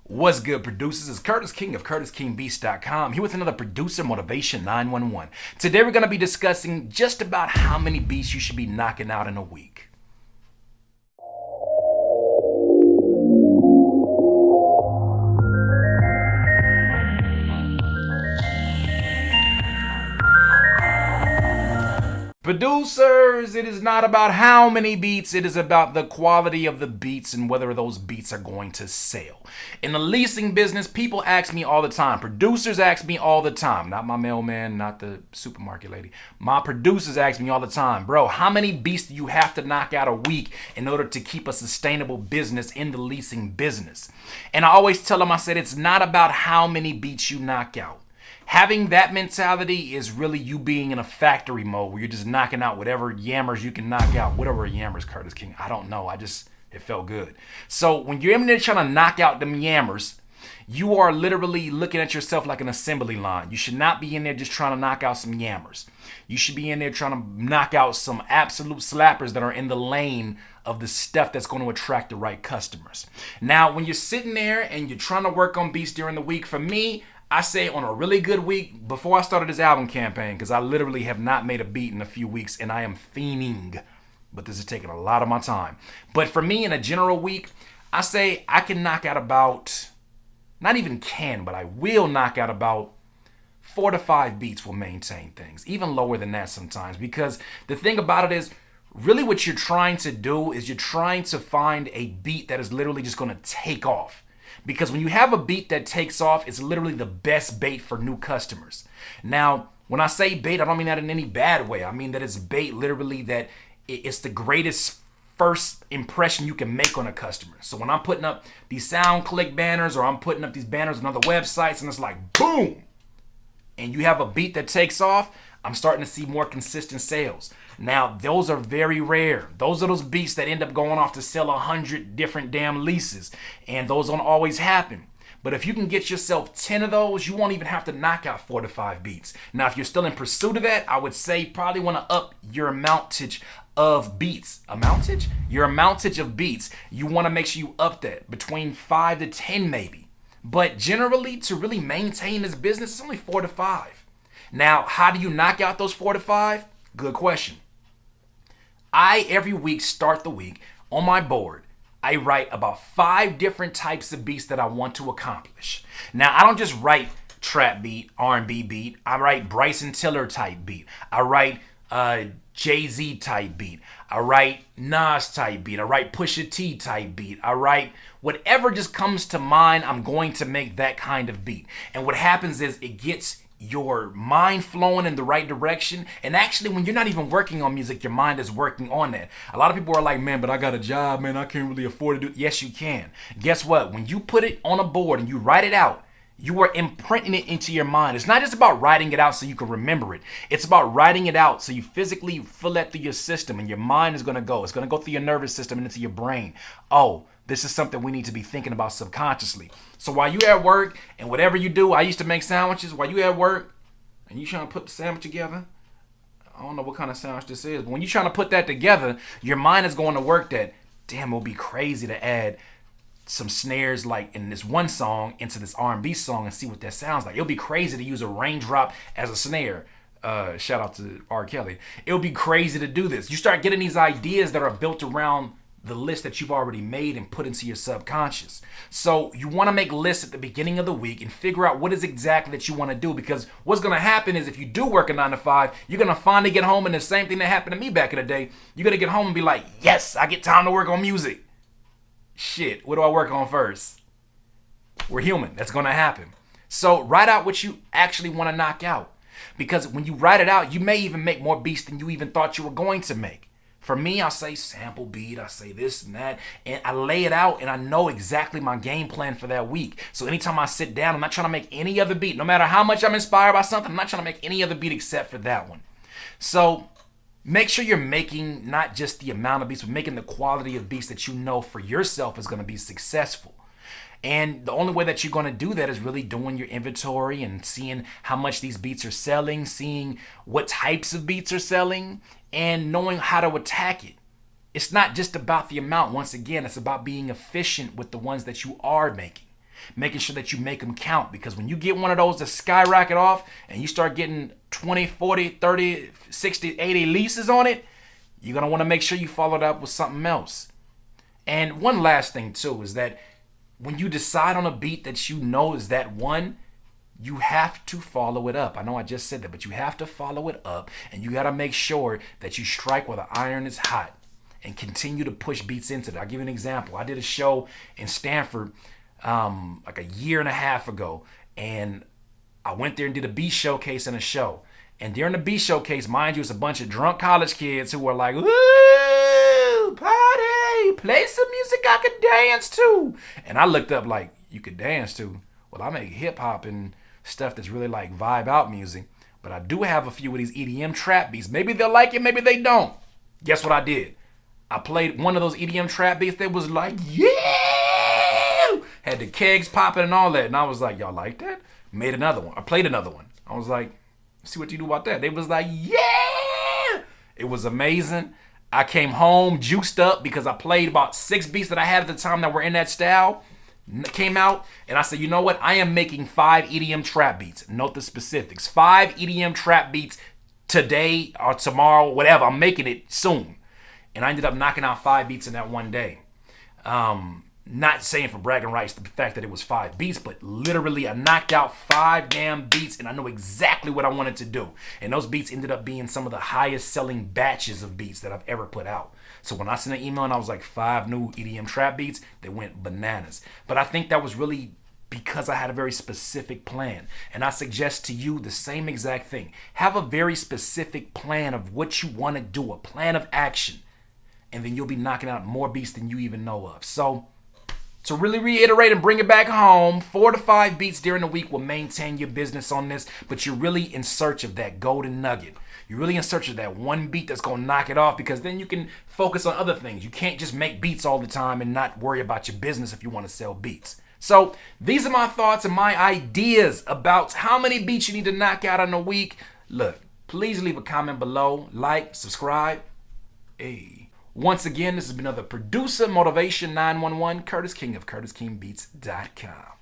What's good, producers? It's Curtis King of CurtisKingBeats.com here with another Producer Motivation 911. Today we're going to be discussing just about how many beats you should be knocking out in a week. Producers, it is not about how many beats, it is about the quality of the beats and whether those beats are going to sell. In the leasing business, people ask me all the time, producers ask me all the time, not my mailman, not the supermarket lady. My producers ask me all the time, bro, how many beats do you have to knock out a week in order to keep a sustainable business in the leasing business? And I always tell them, I said, it's not about how many beats you knock out. Having that mentality is really you being in a factory mode where you're just knocking out whatever yammers you can knock out. Whatever yammers, Curtis King, I don't know. It felt good. So when you're in there trying to knock out them yammers, you are literally looking at yourself like an assembly line. You should not be in there just trying to knock out some yammers. You should be in there trying to knock out some absolute slappers that are in the lane of the stuff that's going to attract the right customers. Now, when you're sitting there and you're trying to work on beats during the week, for me, I say on a really good week, before I started this album campaign, because I literally have not made a beat in a few weeks and I am fiending, but this is taking a lot of my time. But for me, in a general week, I say I can knock out about, not even can, but I will knock out about 4 to 5 beats will maintain things, even lower than that sometimes, because the thing about it is, really what you're trying to do is you're trying to find a beat that is literally just going to take off. Because when you have a beat that takes off, it's literally the best bait for new customers. Now, when I say bait, I don't mean that in any bad way. I mean that it's bait literally that it's the greatest first impression you can make on a customer. So when I'm putting up these SoundClick banners or I'm putting up these banners on other websites and it's like boom, and you have a beat that takes off, I'm starting to see more consistent sales. Now, those are very rare. Those are those beats that end up going off to sell 100 different damn leases. And those don't always happen. But if you can get yourself 10 of those, you won't even have to knock out 4 to 5 beats. Now, if you're still in pursuit of that, I would say you probably want to up your amountage of beats. Amountage? Your amountage of beats. You want to make sure you up that between 5 to 10 maybe. But generally, to really maintain this business, it's only 4 to 5. Now, how do you knock out those 4 to 5? Good question. I, every week, start the week on my board. I write about 5 different types of beats that I want to accomplish. Now, I don't just write trap beat, R&B beat. I write Bryson Tiller type beat. I write Jay-Z type beat. I write Nas type beat. I write Pusha T type beat. I write whatever just comes to mind. I'm going to make that kind of beat. And what happens is it gets your mind flowing in the right direction. And actually, when you're not even working on music, your mind is working on that. A lot of people are like, man, but I got a job, man. I can't really afford to do it. Yes, you can. Guess what? When you put it on a board and you write it out, you are imprinting it into your mind. It's not just about writing it out so you can remember it. It's about writing it out so you physically feel that through your system and your mind is going to go. It's going to go through your nervous system and into your brain. Oh, this is something we need to be thinking about subconsciously. So while you at work and whatever you do, I used to make sandwiches. While you at work and you trying to put the sandwich together, I don't know what kind of sandwich this is, but when you're trying to put that together, your mind is going to work that, damn, it would be crazy to add some snares like in this one song into this R&B song and see what that sounds like. It'll be crazy to use a raindrop as a snare. Shout out to R. Kelly. It'll be crazy to do this. You start getting these ideas that are built around the list that you've already made and put into your subconscious. So you want to make lists at the beginning of the week and figure out what is exactly that you want to do, because what's going to happen is if you do work a 9 to 5, you're going to finally get home, and the same thing that happened to me back in the day, you're going to get home and be like, yes, I get time to work on music. Shit, what do I work on first? We're human. That's going to happen. So write out what you actually want to knock out, because when you write it out, you may even make more beats than you even thought you were going to make. For me, I say sample beat, I say this and that, and I lay it out and I know exactly my game plan for that week. So anytime I sit down, I'm not trying to make any other beat. No matter how much I'm inspired by something, I'm not trying to make any other beat except for that one. So make sure you're making not just the amount of beats, but making the quality of beats that you know for yourself is going to be successful. And the only way that you're going to do that is really doing your inventory and seeing how much these beats are selling, seeing what types of beats are selling, and knowing how to attack it. It's not just about the amount. Once again, it's about being efficient with the ones that you are making. making sure that you make them count. Because when you get one of those that skyrocket off and you start getting 20, 40, 30, 60, 80 leases on it, you're going to want to make sure you follow it up with something else. And one last thing too is that when you decide on a beat that you know is that one, you have to follow it up. I know I just said that, but you have to follow it up, and you got to make sure that you strike while the iron is hot and continue to push beats into it. I'll give you an example. I did a show in Stanford like a year and a half ago, and I went there and did a beat showcase and a show. And during the beat showcase, mind you, it's a bunch of drunk college kids who were like, "Woo, party, play some music I could dance to." And I looked up like, you could dance to? Well, I make hip hop and stuff that's really like vibe out music, but I do have a few of these EDM trap beats. Maybe they'll like it, maybe they don't. Guess what I did? I played one of those EDM trap beats that was like, yeah! Had the kegs popping and all that. And I was like, y'all like that? Made another one. I played another one. I was like, see what you do about that. They was like, yeah! It was amazing. I came home juiced up because I played about 6 beats that I had at the time that were in that style. Came out and I said, you know what? I am making 5 EDM trap beats. Note the specifics. 5 EDM trap beats today or tomorrow, whatever. I'm making it soon. And I ended up knocking out 5 beats in that one day. Not saying for bragging rights the fact that it was 5 beats, but literally I knocked out 5 damn beats and I know exactly what I wanted to do. And those beats ended up being some of the highest selling batches of beats that I've ever put out. So when I sent an email and I was like 5 new EDM trap beats, they went bananas. But I think that was really because I had a very specific plan. And I suggest to you the same exact thing. Have a very specific plan of what you want to do, a plan of action. And then you'll be knocking out more beats than you even know of. So to really reiterate and bring it back home, 4 to 5 beats during the week will maintain your business on this, but you're really in search of that golden nugget. You're really in search of that one beat that's going to knock it off, because then you can focus on other things. You can't just make beats all the time and not worry about your business if you want to sell beats. So these are my thoughts and my ideas about how many beats you need to knock out in a week. Look, please leave a comment below, like, subscribe. Hey. Once again, this has been another Producer Motivation 911, Curtis King of CurtisKingBeats.com.